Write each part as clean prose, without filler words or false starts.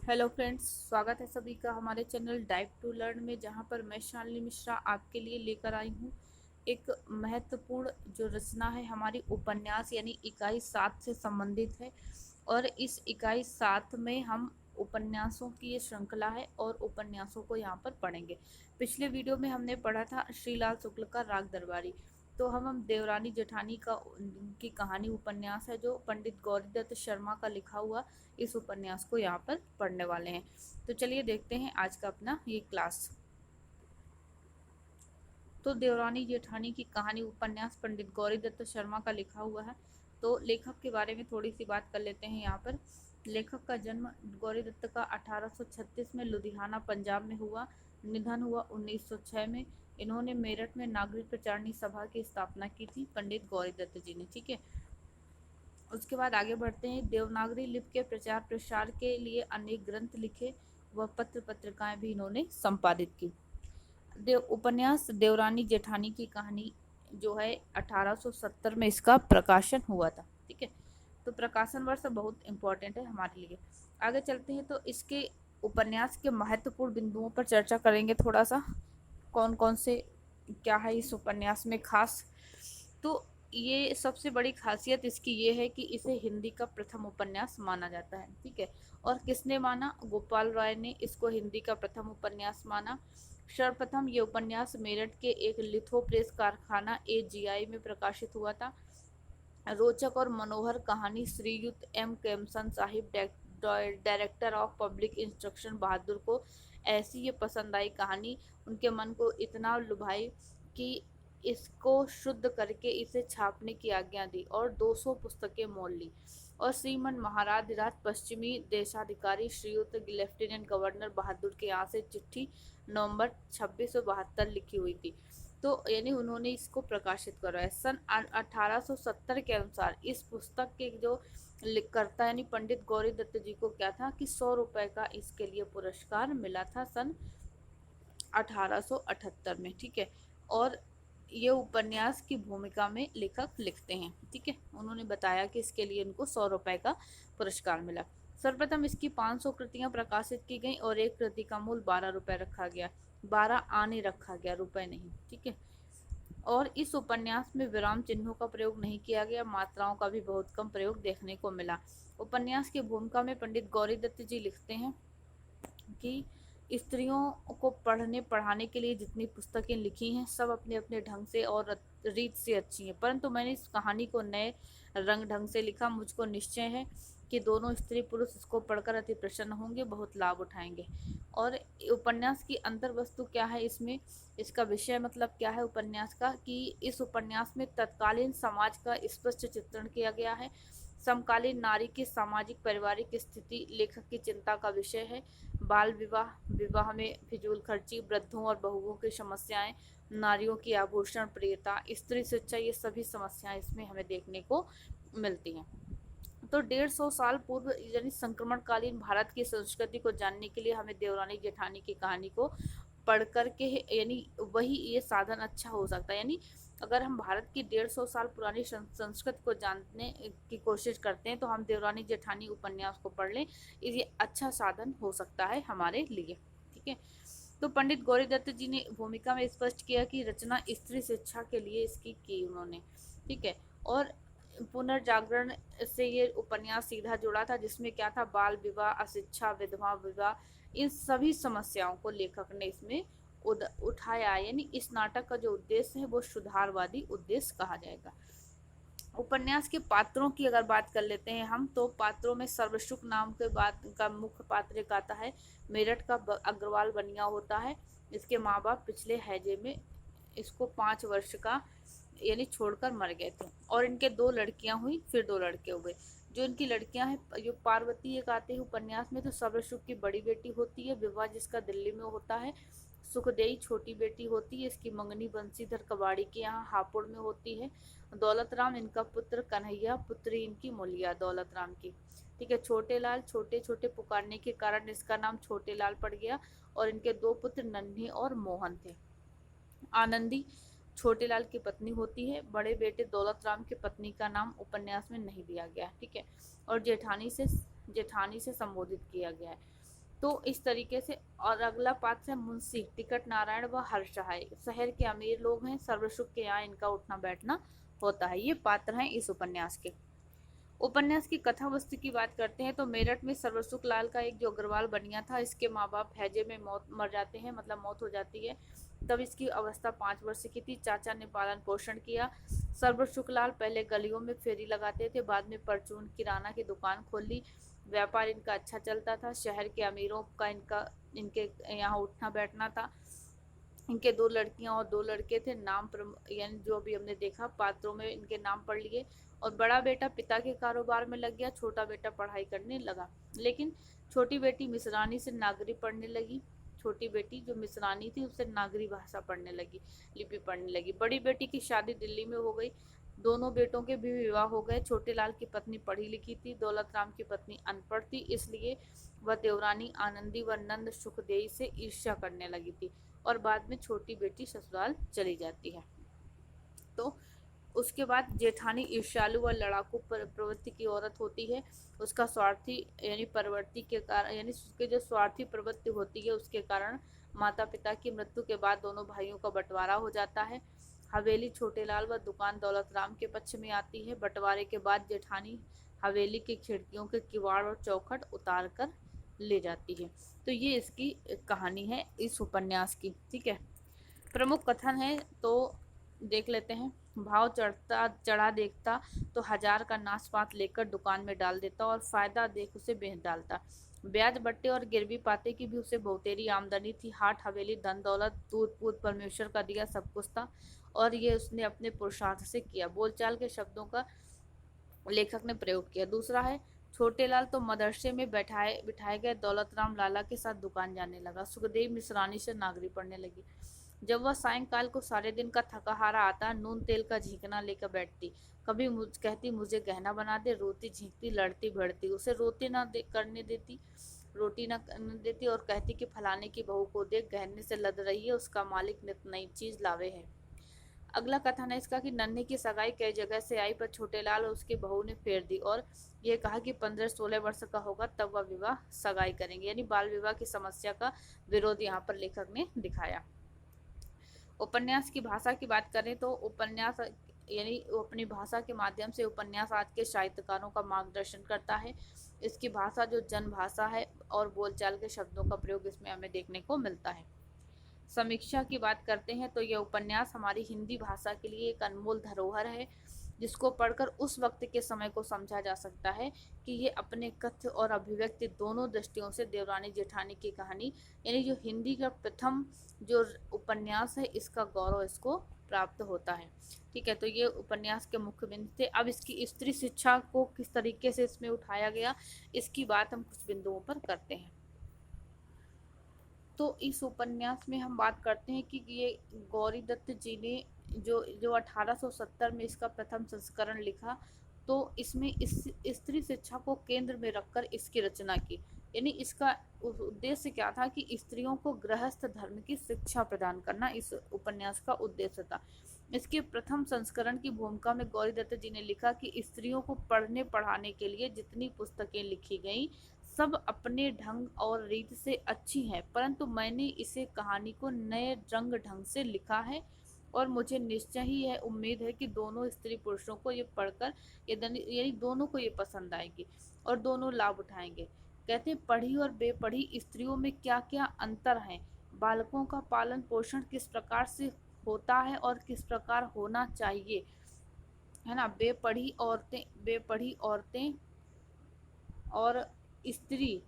Hello friends, स्वागत है सभी का हमारे चैनल डाइव टू लर्न में, जहां पर मैं शालिनी मिश्रा आपके लिए लेकर आई हूं एक महत्वपूर्ण जो रचना है हमारी उपन्यास यानी इकाई 7 से संबंधित है। और इस इकाई 7 में हम उपन्यासों की ये श्रृंखला है और उपन्यासों को यहाँ पर पढ़ेंगे। पिछले वीडियो में हमने पढ़ा था श्रीलाल शुक्ल का राग दरबारी। तो हम देवरानी जेठानी का की कहानी उपन्यास है जो पंडित गौरीदत्त शर्मा का लिखा हुआ, इस उपन्यास को यहाँ पर पढ़ने वाले हैं। तो चलिए देखते हैं आज का अपना ये क्लास। तो देवरानी जेठानी की कहानी उपन्यास पंडित गौरीदत्त शर्मा का लिखा हुआ है। तो लेखक के बारे में थोड़ी सी बात कर लेते हैं यहाँ पर। लेखक का जन्म गौरीदत्त का 1836 में लुधियाना पंजाब में हुआ। निधन हुआ 1906 में। इन्होंने मेरठ में नागरिक प्रचारणी सभा की स्थापना की थी पंडित गौरीदत्त जी ने। ठीक है, उसके बाद आगे बढ़ते हैं। देवनागरी लिपि के प्रचार प्रसार के लिए अनेक ग्रंथ लिखे व पत्र पत्रिकाएं भी इन्होंने संपादित की। उपन्यास देवरानी जेठानी की कहानी जो है 1870 में इसका प्रकाशन हुआ था। ठीक है, तो प्रकाशन वर्ष बहुत इंपॉर्टेंट है हमारे लिए। आगे चलते हैं तो इसके उपन्यास के महत्वपूर्ण बिंदुओं पर चर्चा करेंगे थोड़ा सा। कौन कौन से क्या है इस उपन्यास में खास। तो ये सबसे बड़ी खासियत इसकी ये है कि इसे हिंदी का प्रथम उपन्यास माना जाता है। ठीक है, और किसने माना? गोपाल राय ने इसको हिंदी का प्रथम उपन्यास माना। सर्वप्रथम ये उपन्यास मेरठ के एक लिथो प्रेस कारखाना AGI में प्रकाशित हुआ था। रोचक और मनोहर कहानी श्रीयुत M Kempson sahib director of public instruction Bahadur को ऐसी ये पसंद आई कहानी, उनके मन को इतना लुभाई कि इसको शुद्ध करके इसे छापने की आज्ञा दी और 200 पुस्तकें मोल ली। और श्रीमन महाराज पश्चिमी देशाधिकारी श्रीयुत लेफ्टिनेंट गवर्नर बहादुर के यहाँ से चिट्ठी नवंबर 2672 लिखी हुई थी। तो यानी उन्होंने इसको प्रकाशित करवाया सन 1870 के अनुसार। इस पुस्तक के जो करता यानी पंडित गौरी दत्त जी को क्या था कि 100 रुपए का इसके लिए पुरस्कार मिला था सन 1878 में। ठीक है, और ये उपन्यास की भूमिका में लेखक लिखते हैं। ठीक है, उन्होंने बताया कि इसके लिए उनको 100 रुपए का पुरस्कार मिला। सर्वप्रथम इसकी 500 कृतियां प्रकाशित की गई और एक कृति का मूल्य 12 रुपए रखा गया। 12 आने रखा गया, रुपए नहीं। ठीक है, और इस उपन्यास में विराम चिन्हों का प्रयोग नहीं किया गया, मात्राओं का भी बहुत कम प्रयोग देखने को मिला। उपन्यास की भूमिका में पंडित गौरी दत्त जी लिखते हैं कि स्त्रियों को पढ़ने पढ़ाने के लिए जितनी पुस्तकें लिखी हैं सब अपने अपने ढंग से और रीत से अच्छी हैं, परंतु मैंने इस कहानी को नए रंग ढंग से लिखा। मुझको निश्चय है कि दोनों स्त्री पुरुष इसको पढ़कर अति प्रसन्न होंगे, बहुत लाभ उठाएंगे। और उपन्यास की अंतर वस्तु क्या है इसमें, इसका विषय मतलब क्या है उपन्यास का, कि इस उपन्यास में तत्कालीन समाज का स्पष्ट चित्रण किया गया है। समकालीन नारी की सामाजिक पारिवारिक स्थिति लेखक की चिंता का विषय है। बाल विवाह, विवाह में फिजूल खर्ची, वृद्धों और बहुओं की समस्याएं, नारियों की आभूषण प्रियता, स्त्री शिक्षा, ये सभी समस्याएं इसमें हमें देखने को मिलती हैं। तो 150 साल पूर्व यानी संक्रमणकालीन भारत की संस्कृति को जानने के लिए हमें देवरानी जेठानी की कहानी को पढ़ करके यानी वही ये साधन अच्छा हो सकता है। यानी अगर हम भारत की 150 साल पुरानी संस्कृति को जानने की कोशिश करते हैं तो हम देवरानी जेठानी उपन्यास को पढ़ लें, ये अच्छा साधन हो सकता है हमारे लिए। ठीक है, तो पंडित गौरी दत्त जी ने भूमिका में स्पष्ट किया कि रचना स्त्री शिक्षा के लिए इसकी की उन्होंने। ठीक है, और पुनर्जागरण से ये उपन्यास सीधा जुड़ा था, जिसमें क्या था, बाल विवाह, अशिक्षा, विधवा विवाह, इन सभी समस्याओं को लेखक ने इसमें उठाया। यानी इस नाटक का जो उद्देश्य है वो सुधारवादी उद्देश्य कहा जाएगा। उपन्यास के पात्रों की अगर बात कर लेते हैं हम, तो पात्रों में सर्वसुख नाम के बात का मुख्य पात्र एक आता है। मेरठ का अग्रवाल बनिया होता है। इसके माँ बाप पिछले हैजे में इसको 5 वर्ष का यानी छोड़कर मर गए थे, और इनके 2 लड़कियां हुई, फिर 2 लड़के हुए। जो इनकी लड़कियां हैं, जो पार्वती एक आते हैं उपन्यास में, तो सर्वसुख की बड़ी बेटी होती है, विवाह जिसका दिल्ली में होता है। सुखदेई छोटी बेटी होती है, इसकी मंगनी बंसीधर कबाड़ी के यहाँ हापुड़ में होती है। दौलत राम इनका पुत्र, कन्हैया पुत्री इनकी मूलिया दौलत राम की। ठीक है, छोटे लाल छोटे छोटे पुकारने के कारण इसका नाम छोटे लाल पड़ गया। और इनके 2 पुत्र नन्हे और मोहन थे। आनंदी छोटे लाल की पत्नी होती है। बड़े बेटे दौलत राम की पत्नी का नाम उपन्यास में नहीं दिया गया। ठीक है, और जेठानी से संबोधित किया गया है। तो इस तरीके से। और अगला पात्र है मुंशी टिकट नारायण व हर्षहाय, शहर के अमीर लोग हैं, सर्वसुख के यहाँ इनका उठना बैठना होता है। ये पात्र हैं इस उपन्यास के। उपन्यास की कथा वस्तु की बात करते हैं तो मेरठ में सर्वसुख लाल का एक जो अग्रवाल बनिया था, इसके माँ बाप हैजे में मर जाते हैं, मतलब मौत हो जाती है। तब इसकी अवस्था 5 वर्ष की थी। चाचा ने पालन पोषण किया। सर्वसुख लाल पहले गलियों में फेरी लगाते थे, बाद में परचून किराना की दुकान खोल ली। व्यापार इनका अच्छा चलता था। शहर के अमीरों का इनके यहाँ उठना बैठना था। इनके 2 लड़कियां और 2 लड़के थे। नाम यानी जो अभी हमने देखा पात्रों में इनके नाम पढ़ लिए। और बड़ा बेटा पिता के कारोबार में लग गया, छोटा बेटा पढ़ाई करने लगा। लेकिन छोटी बेटी मिसरानी से नागरी पढ़ने लगी। छोटी बेटी जो मिसरानी थी उससे नागरी भाषा पढ़ने लगी, लिपि पढ़ने लगी। बड़ी बेटी की शादी दिल्ली में हो गई। दोनों बेटों के भी विवाह हो गए। छोटे लाल की पत्नी पढ़ी लिखी थी, दौलत राम की पत्नी अनपढ़ थी, इसलिए वह देवरानी आनंदी व नंद सुखदेई से ईर्ष्या करने लगी थी। और बाद में छोटी बेटी ससुराल चली जाती है। तो उसके बाद जेठानी ईर्ष्यालु व लड़ाकू प्रवृत्ति की औरत होती है। उसका स्वार्थी यानी प्रवृत्ति के कारण, यानी उसके जो स्वार्थी प्रवृत्ति होती है उसके कारण माता पिता की मृत्यु के बाद दोनों भाइयों का बंटवारा हो जाता है। हवेली छोटे लाल व दुकान दौलत राम के पक्ष में आती है। बंटवारे के बाद जेठानी हवेली की खिड़कियों के किवाड़ और चौखट उतार कर ले जाती है। तो ये इसकी कहानी है इस उपन्यास की। ठीक है, प्रमुख कथन है तो देख लेते हैं। भाव चढ़ा देखता तो 1000 का नाशपात लेकर दुकान में डाल देता और फायदा देख उसे बेच डालता। ब्याज बट्टे और गिरवी पाते की भी उसे बहुतेरी आमदनी थी। हाट हवेली धन दौलत दूध पूत परमेश्वर का दिया सब कुछ था, और ये उसने अपने पुरुषार्थ से किया। बोलचाल के शब्दों का लेखक ने प्रयोग किया। दूसरा है छोटे लाल तो मदरसे में बिठाए गए दौलत राम लाला के साथ दुकान जाने लगा। सुखदेव मिश्रानी से नागरी पढ़ने लगी। जब वह सायंकाल को सारे दिन का थका हारा आता, नून तेल का झींकना लेकर बैठती। कभी कहती मुझे गहना बना दे, रोती झींकती, लड़ती भिड़ती, उसे रोटी ना करने देती, रोटी ना करने देती और कहती कि फलाने की बहू को देख, गहने से लद रही है, उसका मालिक नित नई चीज लावे है। अगला कथन है इसका कि नन्हे की सगाई कई जगह से आई, पर छोटे लाल और उसकी बहू ने फेर दी और ये कहा कि 15-16 वर्ष का होगा तब वह विवाह सगाई करेंगे। यानी बाल विवाह की समस्या का विरोध यहाँ पर लेखक ने दिखाया। उपन्यास की भाषा की बात करें तो उपन्यास यानी अपनी भाषा के माध्यम से उपन्यास आज के साहित्यकारों का मार्गदर्शन करता है। इसकी भाषा जो जन भाषा है और बोलचाल के शब्दों का प्रयोग इसमें हमें देखने को मिलता है। समीक्षा की बात करते हैं तो यह उपन्यास हमारी हिंदी भाषा के लिए एक अनमोल धरोहर है, जिसको पढ़कर उस वक्त के समय को समझा जा सकता है कि ये अपने कथ्य और अभिव्यक्ति दोनों दृष्टियों से देवरानी जेठानी की कहानी, यानी जो हिंदी का प्रथम जो उपन्यास है, इसका गौरव इसको प्राप्त होता है। ठीक है, तो ये उपन्यास के मुख्य बिंदु थे। अब इसकी स्त्री शिक्षा को किस तरीके से इसमें उठाया गया, इसकी बात हम कुछ बिंदुओं पर करते हैं। तो इस उपन्यास में हम बात करते हैं कि ये गौरी दत्त जी ने जो 1870 में इसका प्रथम संस्करण लिखा, तो इसमें इस स्त्री शिक्षा को केंद्र में रखकर इसकी रचना की। यानी इसका उद्देश्य क्या था कि स्त्रियों को गृहस्थ धर्म की शिक्षा प्रदान करना इस उपन्यास का उद्देश्य था। इसके प्रथम संस्करण की भूमिका में गौरी दत्त जी ने लिखा कि स्त्रियों को पढ़ने पढ़ाने के लिए जितनी पुस्तकें लिखी गईं सब अपने ढंग और रीत से अच्छी हैं, परंतु मैंने इसे कहानी को नए रंग ढंग से लिखा है और मुझे निश्चय ही है उम्मीद है कि दोनों स्त्री पुरुषों को ये पढ़कर यानी दोनों को ये पसंद आएगी और दोनों लाभ उठाएंगे। कहते हैं पढ़ी और बेपढ़ी स्त्रियों में क्या क्या अंतर हैं, बालकों का पालन पोषण किस प्रकार से होता है और किस प्रकार होना चाहिए, है ना। बेपढ़ी औरतें और स्त्री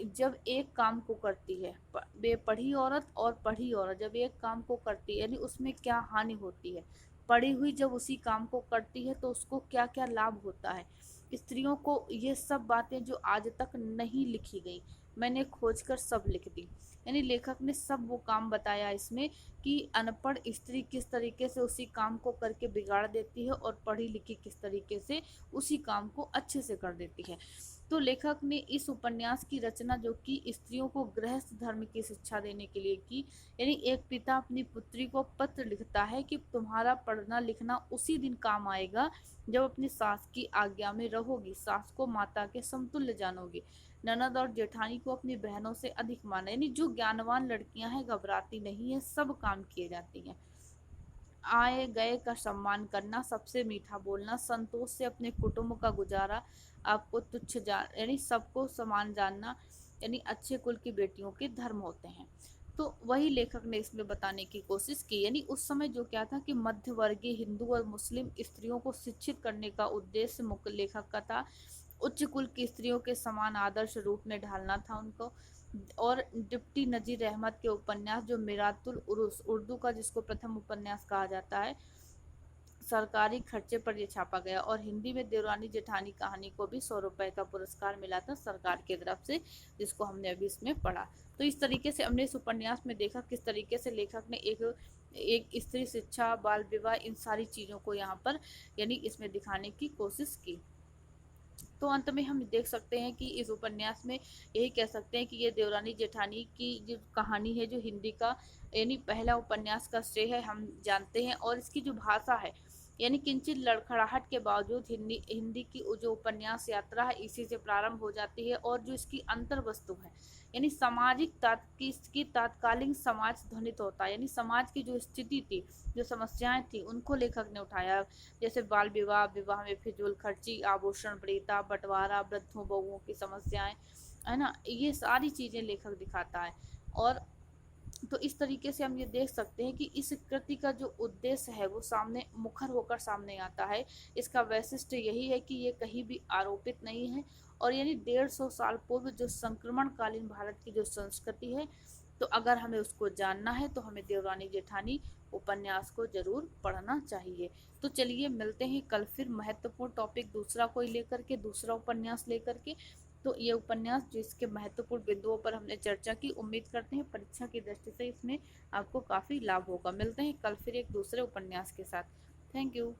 जब एक काम को करती है, बेपढ़ी औरत और पढ़ी औरत जब एक काम को करती है, यानी उसमें क्या हानि होती है, पढ़ी हुई जब उसी काम को करती है तो उसको क्या क्या लाभ होता है। स्त्रियों को ये सब बातें जो आज तक नहीं लिखी गई, मैंने खोजकर सब लिख दी। यानी लेखक ने सब वो काम बताया इसमें कि अनपढ़ स्त्री किस तरीके से उसी काम को करके बिगाड़ देती है और पढ़ी लिखी किस तरीके से उसी काम को अच्छे से कर देती है। तो लेखक ने इस उपन्यास की रचना जो कि स्त्रियों को गृहस्थ धर्म की शिक्षा देने के लिए की, यानी एक पिता अपनी पुत्री को पत्र लिखता है कि तुम्हारा पढ़ना लिखना उसी दिन काम आएगा जब अपनी सास की आज्ञा में रहोगी, सास को माता के समतुल्य जानोगी। ननद और जेठानी को अपनी बहनों से अधिक माना, यानी जो ज्ञानवान लड़कियां हैं घबराती नहीं है, सब काम किए जाती हैं। आए गए का सम्मान करना, सबसे मीठा बोलना, संतोष से अपने कुटुंब का गुजारा, आपको तुच्छ जान यानी सबको समान जानना, यानी अच्छे कुल की बेटियों के धर्म होते हैं। तो वही लेखक ने इसमें बताने की कोशिश की, यानी उस समय जो क्या था कि मध्य वर्गीय हिंदू और मुस्लिम स्त्रियों को शिक्षित करने का उद्देश्य मुख्य लेखक का था। उच्च कुल की स्त्रियों के समान आदर्श रूप में ढालना था उनको। और डिप्टी नजीर अहमद के उपन्यास जो मिरातुल उरुस उर्दू का जिसको प्रथम उपन्यास कहा जाता है, सरकारी खर्चे पर यह छापा गया। और हिंदी में देवरानी जेठानी कहानी को भी 100 रुपए का पुरस्कार मिला था सरकार की तरफ से, जिसको हमने अभी इसमें पढ़ा। तो इस तरीके से हमने इस उपन्यास में देखा किस तरीके से लेखक ने एक स्त्री शिक्षा, बाल विवाह, इन सारी चीजों को यहाँ पर यानी इसमें दिखाने की कोशिश की। तो अंत में हम देख सकते हैं कि इस उपन्यास में यही कह सकते हैं कि ये देवरानी जेठानी की जो कहानी है, जो हिंदी का यानी पहला उपन्यास का श्रेय है, हम जानते हैं। और इसकी जो भाषा है, यानी किंचित लड़खड़ाहट के बावजूद हिंदी हिंदी की जो उपन्यास यात्रा है इसी से प्रारंभ हो जाती है। और जो इसकी अंतर वस्तु है, यानी सामाजिक की तात्कालिक समाज ध्वनित होता है, यानी समाज की जो स्थिति थी, जो समस्याएं थी, उनको लेखक ने उठाया। जैसे बाल विवाह, विवाह में फिजूल खर्ची, आभूषण प्रीता, बंटवारा, वृद्धों बहुओं की समस्याएं, है ना, ये सारी चीजें लेखक दिखाता है। और तो इस तरीके से हम ये देख सकते हैं कि इस कृति का जो उद्देश्य है वो सामने मुखर होकर सामने आता है। इसका वैशिष्ट्य यही है कि ये कहीं भी आरोपित नहीं है। और यानी 150 साल पूर्व जो संक्रमणकालीन भारत की जो संस्कृति है, तो अगर हमें उसको जानना है तो हमें देवरानी जेठानी उपन्यास को जरूर पढ़ना चाहिए। तो चलिए मिलते हैं कल फिर महत्वपूर्ण टॉपिक दूसरा कोई लेकर के, दूसरा उपन्यास लेकर के। तो ये उपन्यास जिसके महत्वपूर्ण बिंदुओं पर हमने चर्चा की, उम्मीद करते हैं परीक्षा की दृष्टि से इसमें आपको काफी लाभ होगा। मिलते हैं कल फिर एक दूसरे उपन्यास के साथ। Thank you.